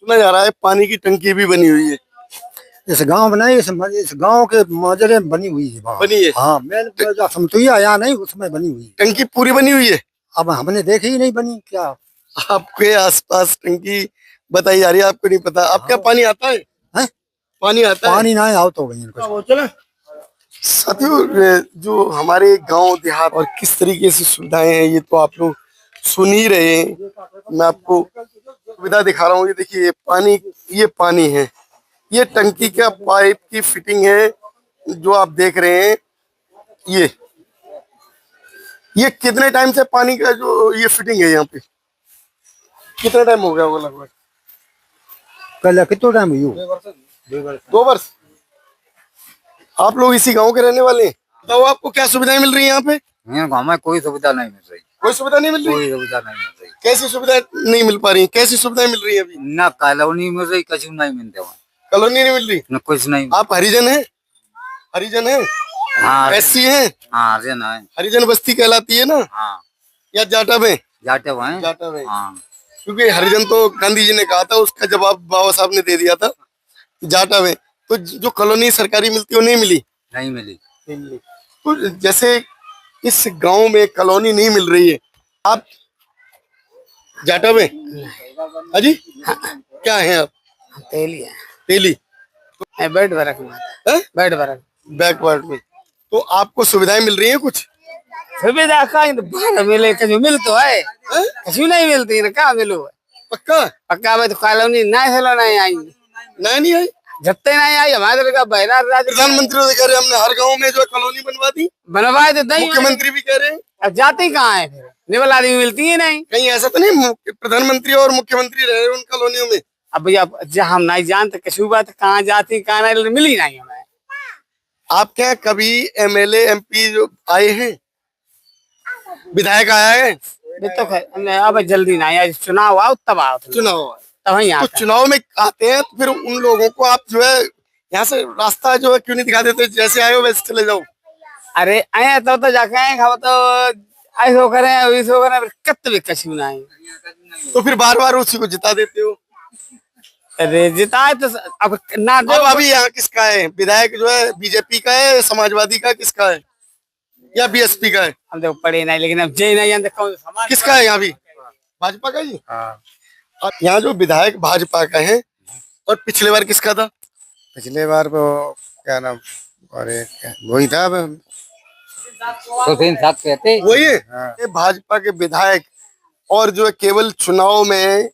सुना जा रहा है पानी की टंकी भी बनी हुई है। इस गांव में नहीं, इस गांव के माजरे में बनी हुई है वहाँ। बनी है? हाँ, मैंने जो समतुया यहाँ नहीं, उसमें बनी हुई है। टंकी पूरी बनी हुई है? अब हमने देखी ही नहीं बनी क्या। आपके आसपास टंकी बताई जा रही है, आपको नहीं पता? आपके यहाँ पानी आता है? हैं? पानी आता है? पानी ना आओ तो भैया कुछ। वो चला साथियों, जो हमारे गांव देहात और किस तरीके से सुविधाएं हैं ये तो आप लोग सुन ही रहे हैं। मैं आपको सुविधा दिखा रहा हूँ। ये देखिए पानी, ये पानी है, ये टंकी का पाइप की फिटिंग है जो आप देख रहे हैं। ये कितने टाइम से पानी का जो ये फिटिंग है यहाँ पे, कितना टाइम हो गया होगा? लगभग कल कितना टाइम हुई? 2 वर्ष। आप लोग इसी गांव के रहने वाले हैं? बताओ आपको क्या सुविधाएं मिल रही है यहाँ पे? गाँव में कोई सुविधा नहीं मिल रही। कोई सुविधा नहीं मिल रही? कोई सुविधा नहीं मिल रही। कैसी सुविधा नहीं मिल पा रही? कैसी सुविधाएं मिल रही है अभी? ना कॉलोनी मिल रही, कछु नहीं मिलते वहाँ। कॉलोनी नहीं मिल रही? न कुछ नहीं। आप हरिजन हैं? हरिजन हैं? हाँ एससी हैं? हाँ हरिजन है। हरिजन बस्ती कहलाती है ना? हाँ या जाटा में? जाटे हुए। जाटा में। हाँ क्योंकि हरिजन तो गांधी जी ने कहा था, उसका जवाब बाबा साहब ने दे दिया था जाटा में। तो जो कॉलोनी सरकारी मिलती है वो नहीं मिली? नहीं मिली। नहीं मिली। तो जैसे इस गांव में कॉलोनी नहीं मिल रही है, आप जाटा में? हाजी क्या है आप? तेली है। तेली? बेड बरक में हैं? बेड बरक बैकवर्ड में। तो आपको सुविधाएं मिल रही हैं कुछ? सुविधा का बाहर मिले, कछु मिल तो है, कछु नहीं मिलती ना, क्या मिलो? पक्का? पक्का में तो कॉलोनी नहीं हेलो नहीं आई, नहीं आई? जत्ते नहीं आई हमारे का बहरा राज्य। प्रधानमंत्री तो कह रहे हैं हमने हर गांव में जो है कॉलोनी बनवा दी। बनवाए तो नहीं, मुख्यमंत्री भी कह रहे हैं। अब जाती कहाँ है फिर? निवल आदमी मिलती है नहीं। कहीं ऐसा तो नहीं प्रधानमंत्री और मुख्यमंत्री रहे उन कॉलोनियों में? अब भैया जब हम नहीं जानते कछु बात, कहाँ जाती कहाँ नहीं, मिली नहीं हमें। आपके यहाँ कभी एमएलए एमपी जो आए हैं, विधायक आया है? तो अब जल्दी नहीं आए, चुनाव आओ तब आओ, चुनाव तब ही तो चुनाव में आते हैं तो फिर उन लोगों को आप जो है यहाँ से रास्ता जो है क्यों नहीं दिखा देते? जैसे आए हो वैसे चले जाओ। अरे आए तो जाके आए, हम तो ऐसो करें कत भी कछु नहीं। तो फिर बार बार उसी को जिता देते हो। अरे जिताए तो अब ना अब अभी यहाँ किसका है विधायक? जो है बीजेपी का है, समाजवादी का, किसका है, या बीएसपी का है? हम तो पढ़े नहीं, लेकिन अब जय नहीं जानते कौन समाज किसका है यहाँ भी? भाजपा का ही। हाँ, और यहाँ जो विधायक भाजपा का है, और पिछले बार किसका था? पिछले बार वो क्या नाम, अरे वही था। तो साथ कहते वही है। हाँ। ये भाजपा के विधायक और जो है केवल चुनाव में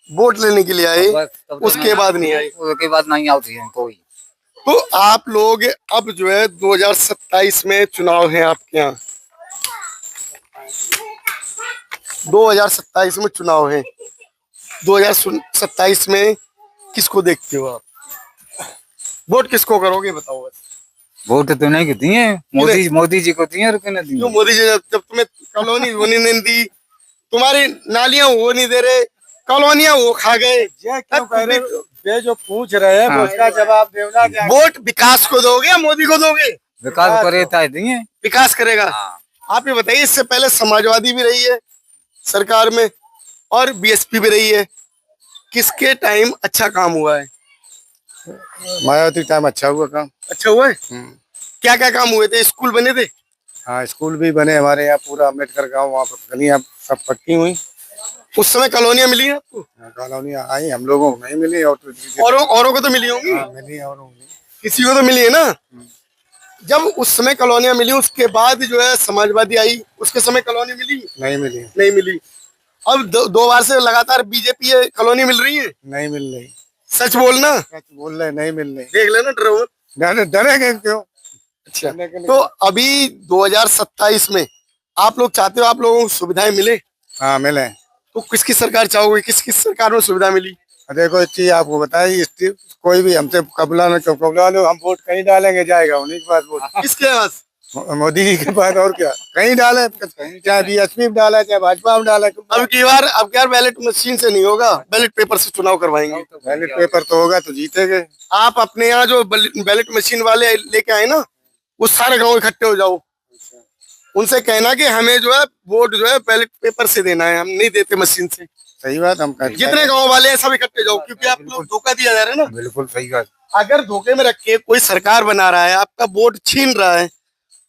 वोट लेने के लिए आए, उसके बाद नहीं आए। उसके बाद नहीं आती है कोई। तो आप लोग अब जो है 2027 में चुनाव है आपके यहाँ, 2027 में चुनाव है। 2027 में किसको देखते हो आप? वोट किसको करोगे बताओ बस? वोट तो नहीं कितनी है, मोदी जी को दी है। क्यों मोदी जी जब तुम्हें कॉलोनी वो नहीं दी, तुम्हारी नालियां वो नहीं दे रहे, कॉलोनियां वो खा गए, ये जो पूछ रहे हैं उसका जवाब देना। वोट विकास को दोगे या मोदी को दोगे? विकास करे दिए। विकास करेगा। आप ये बताइए, इससे पहले समाजवादी भी रही है सरकार में और बीएसपी भी रही है, किसके टाइम अच्छा काम हुआ है? मायावती टाइम अच्छा हुआ काम। अच्छा हुआ है? क्या क्या काम हुए थे? स्कूल बने थे? हाँ, स्कूल भी बने हमारे यहाँ, पूरा अम्बेडकर गांव, वहाँ पर गलियाँ सब पक्की हुई। उस समय कॉलोनियां मिली हैं आपको? कॉलोनियाँ आई, हम लोगों को नहीं मिली, और औरों को तो मिली होंगी। मिली, और किसी को तो मिली है ना। जब उस समय कॉलोनियां मिली, उसके बाद जो है समाजवादी आई, उसके समय कॉलोनी मिली? नहीं मिली। नहीं मिली। अब दो बार से लगातार बीजेपी है, कॉलोनी मिल रही है? नहीं मिल रही। सच बोलना। सच बोल रहे, नहीं मिल रही। देख लेना ड्राइवर। डरेंगे क्यों? अच्छा, तो अभी 2027 में आप लोग चाहते हो आप लोगों को सुविधाएं मिले? हाँ मिले। तो किसकी सरकार चाहोगे? किस सरकार में सुविधा मिली? देखो एक चीज आपको बताइए, कोई भी हमसे कबला न कबला लो, हम वोट कहीं डालेंगे जाएगा उन्हीं के पास वोट। किसके पास? मोदी जी के पास। और क्या, कहीं डाले, कहीं चाहे बीएसपी में डाला, चाहे भाजपा में डाला। अब की बार बैलेट मशीन से नहीं होगा, बैलेट पेपर से चुनाव करवाएंगे। बैलेट पेपर तो होगा तो जीतेंगे। आप अपने यहाँ जो बैलेट मशीन वाले लेके आए ना, वो सारे गाँव इकट्ठे हो जाओ, उनसे कहना कि हमें जो है वोट जो है बैलेट पेपर से देना है, हम नहीं देते मशीन से। सही बात हम कहते जितने गांव वाले हैं सब इकट्ठे जाओ, क्योंकि आप लोग धोखा दिया जा रहा है ना। बिल्कुल सही बात। अगर धोखे में रख के कोई सरकार बना रहा है, आपका वोट छीन रहा है,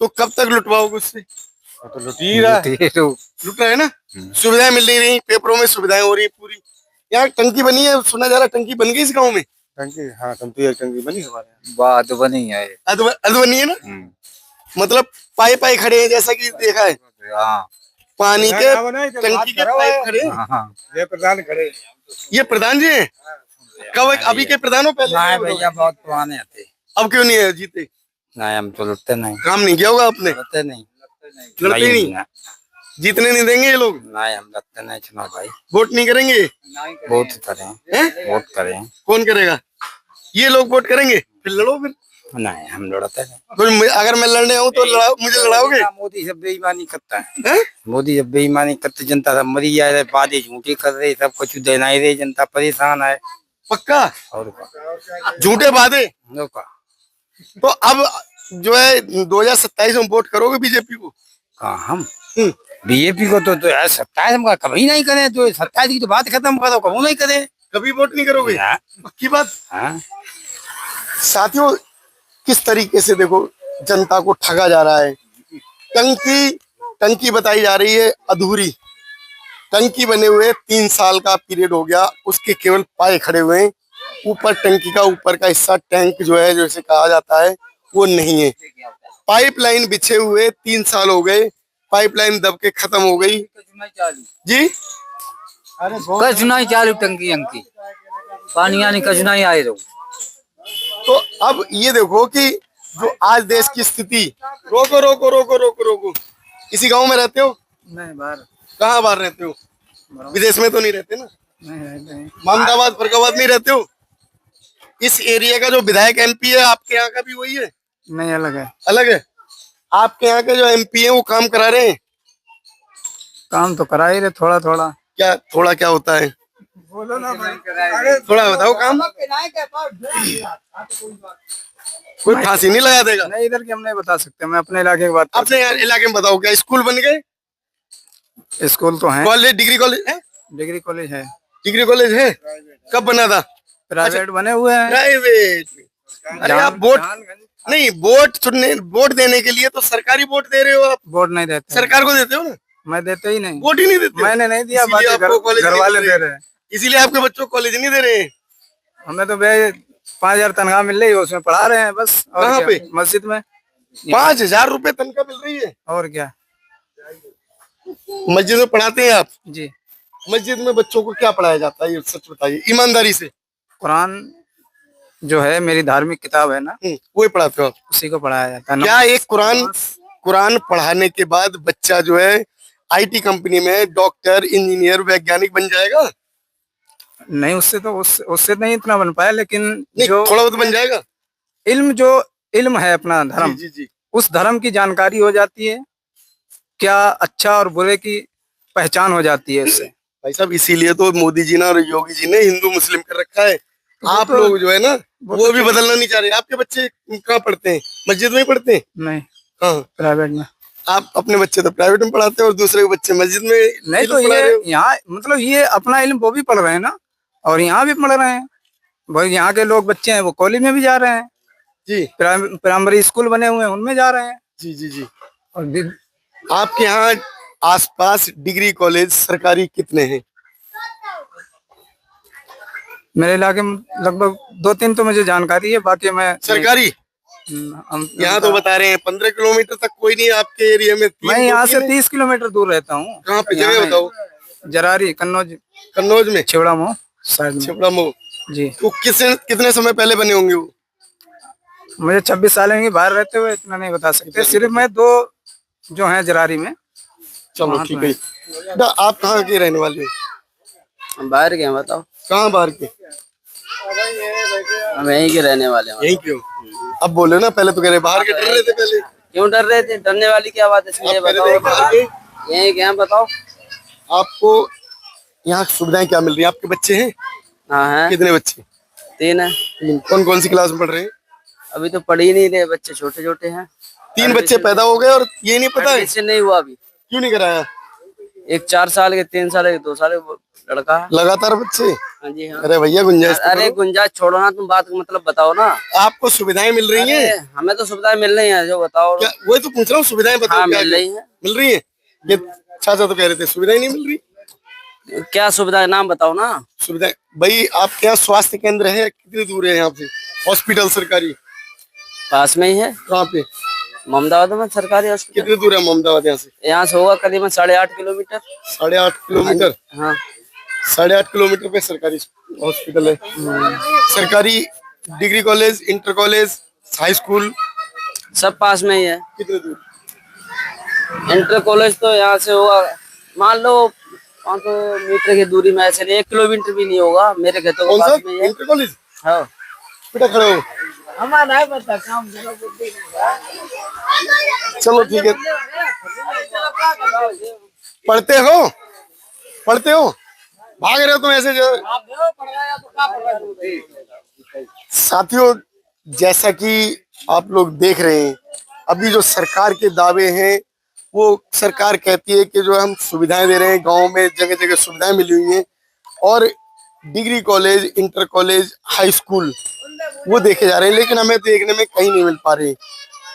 तो कब तक लुटवाओगे उससे? तो लुट ही रहा है। तो लुट रहा है ना। सुविधाएं मिल नहीं रही, पेपरों में सुविधाएं हो रही है पूरी। यहाँ टंकी बनी है, सुना जा रहा है टंकी बन गई इस गाँव में। टंकी, हाँ टंकी बनी हमारे यहाँ। बात बनी है। अध बनी है ना, मतलब पाइप पाई खड़े हैं, जैसा कि देखा है हाँ पानी के टंकी के पाइप खड़े हैं। हाँ। ये प्रधान खड़े। ये प्रधान जी हैं? कब अभी के प्रधान हो पहले? नहीं भैया बहुत पुराने थे। अब क्यों नहीं है जीते? नहीं हम तो लुटते नहीं। काम नहीं किया होगा आपने? लुटते नहीं। लड़ते ही नहीं, जीतने नहीं देंगे ये लोग। नहीं हम लुटते नहीं चुनाव भाई। वोट नहीं करेंगे? वोट करें। हैं? वोट करें। कौन करेगा? ये लोग वोट करेंगे, फिर लड़ो। फिर नहीं हम लड़ते नहीं। अगर मैं लड़ने आऊँ तो मुझे लड़ाओगे? मोदी सब बेईमानी करता है। हैं? मोदी जब बेईमानी करते जनता सब मरी जा रहे, वादे झूठे कर रहे, सब कुछ देना ही रहे, जनता परेशान है। पक्का और झूठे वादे। का तो अब जो है 2027 में वोट करोगे बीजेपी को? कहा हम बीजेपी को तो यार 27 हम कभी नहीं करें, तो 27 की तो बात खत्म करो, कभी नहीं करें। कभी वोट नहीं करोगे? हाँ। पक्की बात। हाँ। साथियों, किस तरीके से देखो जनता को ठगा जा रहा है। टंकी बताई जा रही है अधूरी। टंकी बने हुए 3 साल का पीरियड हो गया, उसके केवल पाए खड़े हुए हैं। ऊपर टंकी का ऊपर का हिस्सा, टैंक जो है जैसे कहा जाता है, वो नहीं है। पाइपलाइन बिछे हुए 3 साल हो गए, पाइपलाइन दब के खत्म हो गई जी। कच नहीं चालू टंकी अंकी पानी आनी कच नहीं आए रहो। तो अब ये देखो कि जो आज देश की स्थिति, रोको रोको रोको रोको रोको। इसी गांव में रहते हो? नहीं बाहर। कहाँ बाहर रहते हो? विदेश में तो नहीं रहते ना? नहीं। मोहम्मदाबाद फरगाबाद नहीं रहते हो? इस एरिया का जो विधायक एमपी है आपके यहाँ का भी वही है? नहीं अलग है। अलग है। आपके यहाँ के जो एमपी है वो काम करा रहे हैं? काम तो करा ही रहे, थोड़ा थोड़ा। क्या थोड़ा क्या होता है? बोलो ना भाई, थोड़ा बताओ काम। कोई फांसी नहीं लगा देगा? नहीं इधर की हम नहीं बता सकते, मैं अपने इलाके की बात अपने इलाके में बताओ, क्या स्कूल बन गए? स्कूल तो है, कॉलेज, डिग्री कॉलेज है? डिग्री कॉलेज है। डिग्री कॉलेज है? कब बना था? प्राइवेट बने हुए हैं। प्राइवेट? अरे आप वोट नहीं, वोट देने के लिए तो सरकारी वोट दे रहे हो आप। वोट नहीं देते। सरकार को देते हो ना? मैं देते ही नहीं। वोट ही नहीं देते? मैंने नहीं दिया, इसीलिए आपको कॉलेज घर नहीं वाले दे दे रहे। रहे हैं। इसीलिए आपके बच्चों को कॉलेज नहीं दे रहे हैं। हमें तो 5,000 तनख्वाह मिल रही है, उसमें पढ़ा रहे हैं बस। और कहाँ क्या? पे? मस्जिद में। 5,000 रुपए तनख्वाह मिल रही है? और क्या। मस्जिद में पढ़ाते हैं आप? जी। मस्जिद में बच्चों को क्या पढ़ाया जाता है, ये सच बताइए ईमानदारी से। कुरान जो है मेरी धार्मिक किताब है ना, वही पढ़ाते हो आप? उसी को पढ़ाया जाता है। क्या एक कुरान पढ़ाने के बाद बच्चा जो है आईटी कंपनी में डॉक्टर, इंजीनियर, वैज्ञानिक बन जाएगा? नहीं उससे नहीं इतना बन पाया, लेकिन नहीं, जो थोड़ा बहुत बन जाएगा। इल्म है अपना धर्म, जी जी। उस धर्म की जानकारी हो जाती है, क्या अच्छा और बुरे की पहचान हो जाती है इससे। भाई साहब, इसीलिए तो मोदी जी ने और योगी जी ने हिंदू मुस्लिम कर रखा है। आप लोग जो है ना वो भी बदलना नहीं चाह रहे। आपके बच्चे कहाँ पढ़ते हैं? मस्जिद में ही पढ़ते हैं? नहीं हाँ, प्राइवेट में। आप अपने बच्चे तो प्राइवेट में पढ़ाते हो और दूसरे के बच्चे मस्जिद में नहीं, तो ये यहाँ मतलब ये अपना इल्म वो भी पढ़ रहे हैं ना, और यहाँ भी पढ़ रहे हैं भाई। यहाँ के लोग बच्चे हैं वो कॉलेज में भी जा रहे हैं जी। प्राइमरी स्कूल बने हुए हैं उनमें जा रहे हैं। जी जी जी। और आपके यहाँ आसपास डिग्री कॉलेज सरकारी कितने हैं? मेरे इलाके में लगभग 2-3 तो मुझे जानकारी है, बाकी मैं सरकारी यहाँ तो बता रहे हैं 15 किलोमीटर तक कोई नहीं आपके एरिया में। मैं यहाँ से 30 किलोमीटर दूर रहता हूँ। कहाँ पे जगह बताओ? जरारी, कन्नौज। कन्नौज में? छिबड़ा मोह साइड में। छिबड़ा मोह जी। तो कितने समय पहले बने होंगे वो? मुझे 26 साल होंगे बाहर रहते हुए, इतना नहीं बता सकते। सिर्फ मैं 2 जो हैं जरारी में। चलो ठीक है। आप कहाँ के रहने वाले हो? बाहर के हैं, बताओ। कहाँ बाहर के? हम यहीं के रहने वाले हैं। यहीं के हो? अब बोले ना, पहले तो कह रहे बाहर के, डर रहे थे पहले। क्यों डर रहे थे? डरने वाली क्या बात है? आप बताओ बाहर के? यहीं के हैं, बताओ। आपको यहाँ सुविधाएं क्या मिल रही है? आपके बच्चे हैं? हाँ है। कितने बच्चे? 3 है। कौन कौन सी क्लास में पढ़ रहे हैं? अभी तो पढ़ ही नहीं रहे, बच्चे छोटे छोटे हैं। 3 बच्चे पैदा हो गए और ये नहीं पता है? एडमिशन नहीं हुआ अभी। क्यों नहीं कराया? एक 4 साल के, 3 साल के, 2 साल के लड़का है। लगातार बच्चे? हाँ जी हाँ। अरे भैया गुंजाइश तो अरे करो। गुंजाइश छोड़ो ना, तुम बात मतलब बताओ ना। आपको सुविधाएं मिल रही हैं? अरे, हमें तो सुविधाएं मिल रही हैं, जो बताओ। क्या वही तो पूछ रहा हूँ, सुविधाएं बताओ। हाँ, क्या मिल क्या? रही है। मिल रही है। ये चाचा तो कह रहे थे सुविधाएं नहीं मिल रही। क्या सुविधा है, नाम बताओ ना। सुविधाएं भाई, आपके यहाँ स्वास्थ्य केंद्र है? कितनी दूर है यहाँ से हॉस्पिटल सरकारी? पास में ही है, कहाँ पे? मोहम्मदाबाद में सरकारी हॉस्पिटल। कितनी दूर है मोहम्मदाबाद यहाँ से? यहाँ से होगा करीबन 8.5 किलोमीटर। 8.5 किलोमीटर? हाँ, 8.5 किलोमीटर पे सरकारी हॉस्पिटल है। सरकारी degree college, inter college, high school सब पास में ही है। कितनी दूर? इंटर कॉलेज तो यहाँ से होगा, मान लो 500 मीटर की दूरी में, ऐसे 1 किलोमीटर भी नहीं होगा, मेरे घर तो कौन सा पास में ही है। Inter college? हाँ, बेटा खड़े हो, चलो ठीक है। पढ़ते हो? पढ़ते हो? भाग रहे हो तुम ऐसे जो। साथियों, जैसा कि आप लोग देख रहे हैं, अभी जो सरकार के दावे हैं, वो सरकार कहती है कि जो हम सुविधाएं दे रहे हैं, गांव में जगह जगह सुविधाएं मिली हुई हैं, और degree college, inter college, high school वो देखे जा रहे हैं, लेकिन हमें देखने में कहीं नहीं मिल पा रहे।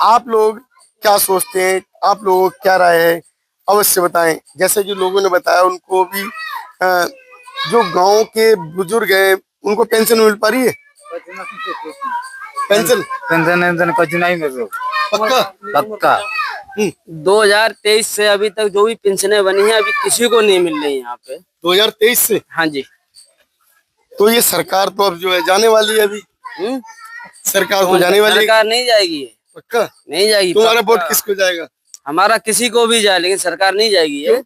आप लोग क्या सोचते हैं? आप लोगों की क्या राय है? अवश्य बताएं। जैसे कि लोगों ने बताया, उनको भी जो गांव के बुजुर्ग हैं उनको पेंशन मिल पा रही है? पेंशन पेंशन कुछ नहीं मिल रहा। पक्का? पक्का 2023 से अभी तक जो भी पेंशनें बनी है, अभी किसी को नहीं मिल रही यहाँ पे। 2023 से? हाँ जी। तो ये सरकार तो अब जो है जाने वाली है अभी। सरकार तो जाने वाली है। सरकार नहीं जाएगी ये। पक्का? नहीं जाएगी। तुम्हारा पक्का। वोट किसको जाएगा? हमारा किसी को भी जाए, लेकिन सरकार नहीं जाएगी ये।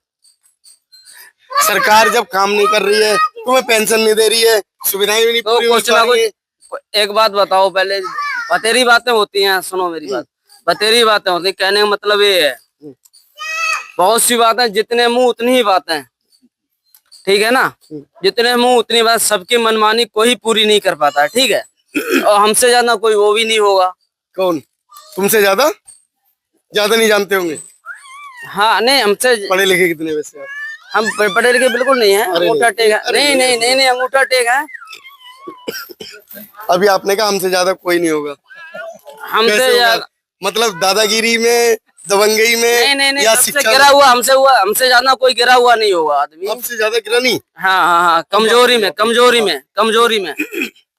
सरकार जब काम नहीं कर रही है, तुम्हें पेंशन नहीं दे रही है, सुविधाएं भी नहीं तो पूरी हो कुछ पा ना रही है। कुछ एक बात बताओ पहले, बतेरी बातें होती हैं, सुनो मेरी बात। बतेरी बातें होती हैं, कहने का मतलब ये है, बहुत सी बातें, जितने मुंह उतनी ही बातें, ठीक है ना। जितने मुंह उतनी बात, सबकी मनमानी कोई पूरी नहीं कर पाता है, ठीक है। और हमसे ज्यादा कोई वो भी नहीं होगा। कौन? तुमसे ज्यादा? ज्यादा नहीं जानते होंगे। हाँ, नहीं, हमसे पढ़े लिखे कितने वैसे आप? हम पढ़े लिखे बिल्कुल नहीं है, अंगूठा टेक है। नहीं नहीं नहीं नहीं, अंगूठा टेक है। अभी आपने कहा हमसे ज्यादा कोई नहीं होगा। हमसे कैसे होगा? ज्यादा मतलब दादागिरी में, दबंगई में, नहीं नहीं, या सबसे शिक्षा? गिरा हुआ हमसे हुआ, हमसे ज्यादा कोई गिरा हुआ नहीं होगा आदमी। आपसे ज्यादा गिरा नहीं? हाँ हाँ हाँ, कमजोरी में, कमजोरी में, कमजोरी में,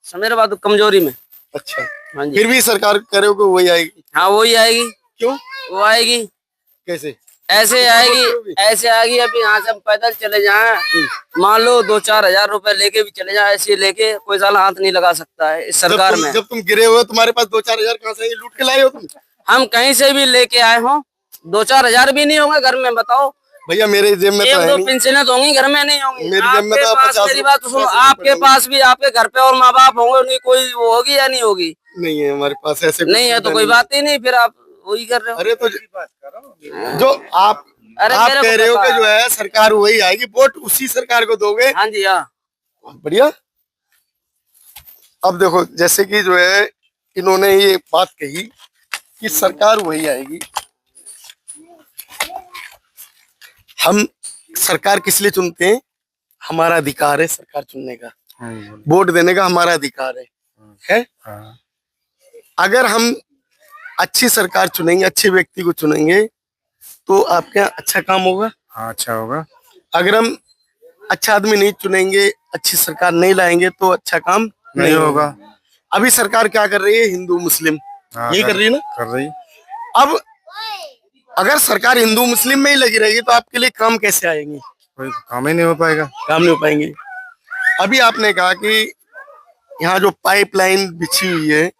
समझ बात, कमजोरी में। अच्छा, हाँ जी। फिर भी सरकार कह रहे हो कि वही आएगी? हाँ, वही आएगी। क्यों? वो आएगी। कैसे? ऐसे आएगी, ऐसे आएगी। अभी यहाँ से हम पैदल चले जाएं, मान लो 2-4 हजार रुपए लेके भी चले जाए, ऐसे लेके कोई साला हाथ नहीं लगा सकता है इस सरकार में। जब तुम गिरे हुए हो, तुम्हारे पास 2-4 हजार कहाँ से आएंगे? लूट के लाए हो तुम? हम कहीं से भी लेके आए हो, 2-4 हजार भी नहीं होंगे घर में, बताओ। भैया मेरे जेब में तो है 1-2 नहीं। पेंशनें तो होंगी, घर में नहीं होंगी। मेरी जेब में आपके तो पास, 50 मेरी बात तो सुनो, 50 आपके पास भी, आपके घर पे और माँ बाप होंगे, उनकी कोई वो होगी या नहीं होगी? नहीं है हमारे पास ऐसे। नहीं है तो कोई बात ही नहीं, फिर आप वही कर रहे हो। अरे तो जो आप अरे आप मेरे को कह रहे हो पता कि है। जो है सरकार वही आएगी, वोट उसी सरकार को दोगे? हाँ जी हाँ। बढ़िया। अब देखो, जैसे कि जो है इन्होंने ये बात कही कि सरकार वही आएगी। हम सरकार किस लिए चुनते हैं? हमारा अधिकार है सरकार चुनने का, वोट देने का हमारा अधिकार है? अगर हम अच्छी सरकार चुनेंगे, अच्छे व्यक्ति को चुनेंगे, तो आपके यहाँ अच्छा काम होगा। हाँ, अच्छा होगा। अगर हम अच्छा आदमी नहीं चुनेंगे, अच्छी सरकार नहीं लाएंगे, तो अच्छा काम नहीं होगा। अभी सरकार क्या कर रही है? हिंदू मुस्लिम यही कर रही है ना? कर रही। अब अगर सरकार हिंदू मुस्लिम में ही लगी रहेगी, तो आपके लिए काम कैसे आएंगे? कोई काम ही नहीं हो पाएगा। काम नहीं हो पाएंगे। अभी आपने कहा कि यहाँ जो पाइपलाइन बिछी हुई है,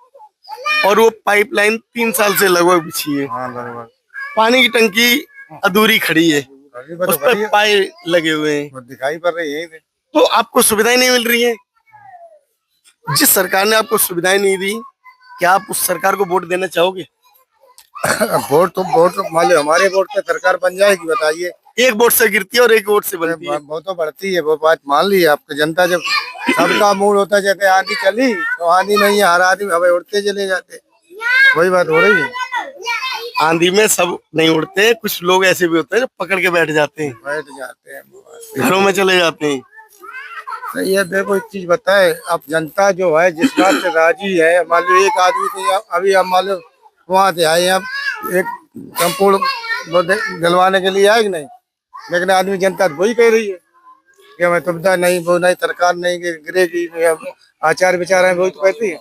और वो पाइपलाइन 3 साल से लगभग बिछी है, हाँ, लगभग। पानी की टंकी अधूरी खड़ी है, उस पर पाइप लगे हुए हैं, दिखाई पड़ रही है। तो आपको सुविधाएं नहीं मिल रही हैं। जिस सरकार ने आपको सुविधाएं नहीं दी, क्या आप उस सरकार को वोट देना चाहोगे? वोट तो मान लो हमारे वोट पे सरकार बन जाएगी, बताइए। एक वोट से गिरती है और एक वोट से बनती है। वो तो बढ़ती है, वो बात मान ली आपकी जनता। जब सबका मूड होता है, जैसे आंधी चली तो आंधी नहीं है, हर आदमी हवा उड़ते चले जाते, वही बात हो रही है। आंधी में सब नहीं उड़ते, कुछ लोग ऐसे भी होते हैं जो पकड़ के बैठ जाते हैं, बैठ जाते हैं बस। घरों में चले जाते हैं। तो ये देखो एक चीज बताए, अब जनता जो है जिस बात से राजी है, मान लो एक आदमी को अभी हम मान लो वहां से आए, अब एक संपूर्ण वो दिलवाने के लिए आए कि नहीं, लेकिन आदमी जनता तो वही कह रही है कि हमें सुविधा नहीं, वो नहीं, सरकार नहीं गिरेगी, आचार विचार है वही तो कहती है।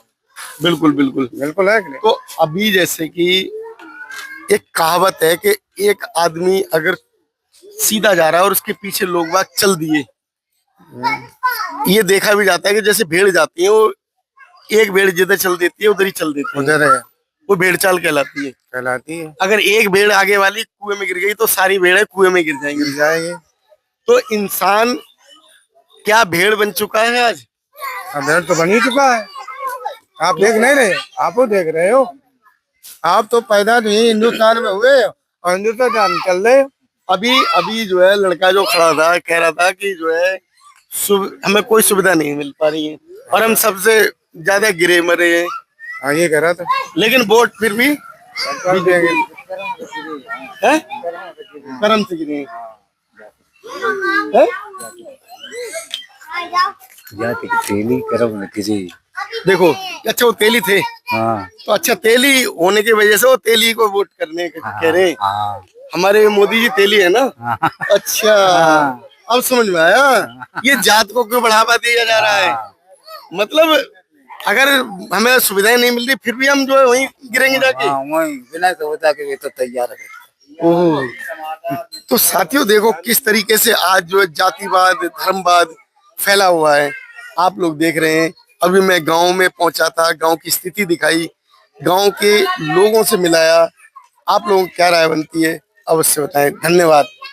बिल्कुल बिल्कुल बिल्कुल है कि नहीं। तो अभी जैसे कि एक कहावत है कि एक आदमी अगर सीधा जा रहा है और उसके पीछे लोग बाग चल दिए, ये देखा भी जाता है कि जैसे भेड़ जाती है, वो एक भेड़ जिधर चल देती है उधर ही चल देती है, उधर है वो भेड़ चाल कहलाती है। कहलाती है, अगर एक भेड़ आगे वाली कुएं में गिर गई तो सारी भेड़ें कुएं में गिर जाएंगी। गिर जाएंगे। तो इंसान क्या भेड़ बन चुका है आज? अब भेड़ तो बन ही चुका है, आप देख नहीं रहे, आप वो देख रहे हो। आप तो पैदा तो यही हिंदुस्तान में हुए और हिंदुस्तान चल रहे हो। अभी जो है लड़का जो खड़ा था कह रहा था कि जो है हमें कोई सुविधा नहीं मिल पा रही है और हम सबसे ज्यादा गिरे मरे हैं। हाँ ये कह रहा था, लेकिन वोट फिर भी देंगे। है कर्म से गिरे हैं। देखो अच्छा वो तेली थे, तो अच्छा तेली होने की वजह से वो तेली को वोट करने कह रहे हैं। हमारे मोदी जी तेली है ना। अच्छा अब समझ में आया, ये जात को क्यों बढ़ावा दिया जा रहा है। मतलब अगर हमें सुविधाएं नहीं मिलती फिर भी हम जो है वहीं गिरेंगे जाके। वही बिना सुविधा के तो तैयार है। ओह, तो साथियों देखो किस तरीके से आज जो है जातिवाद धर्मवाद फैला हुआ है, आप लोग देख रहे हैं। अभी मैं गांव में पहुंचा था, गांव की स्थिति दिखाई, गांव के लोगों से मिलाया। आप लोगों की क्या राय बनती है अवश्य बताएं। धन्यवाद।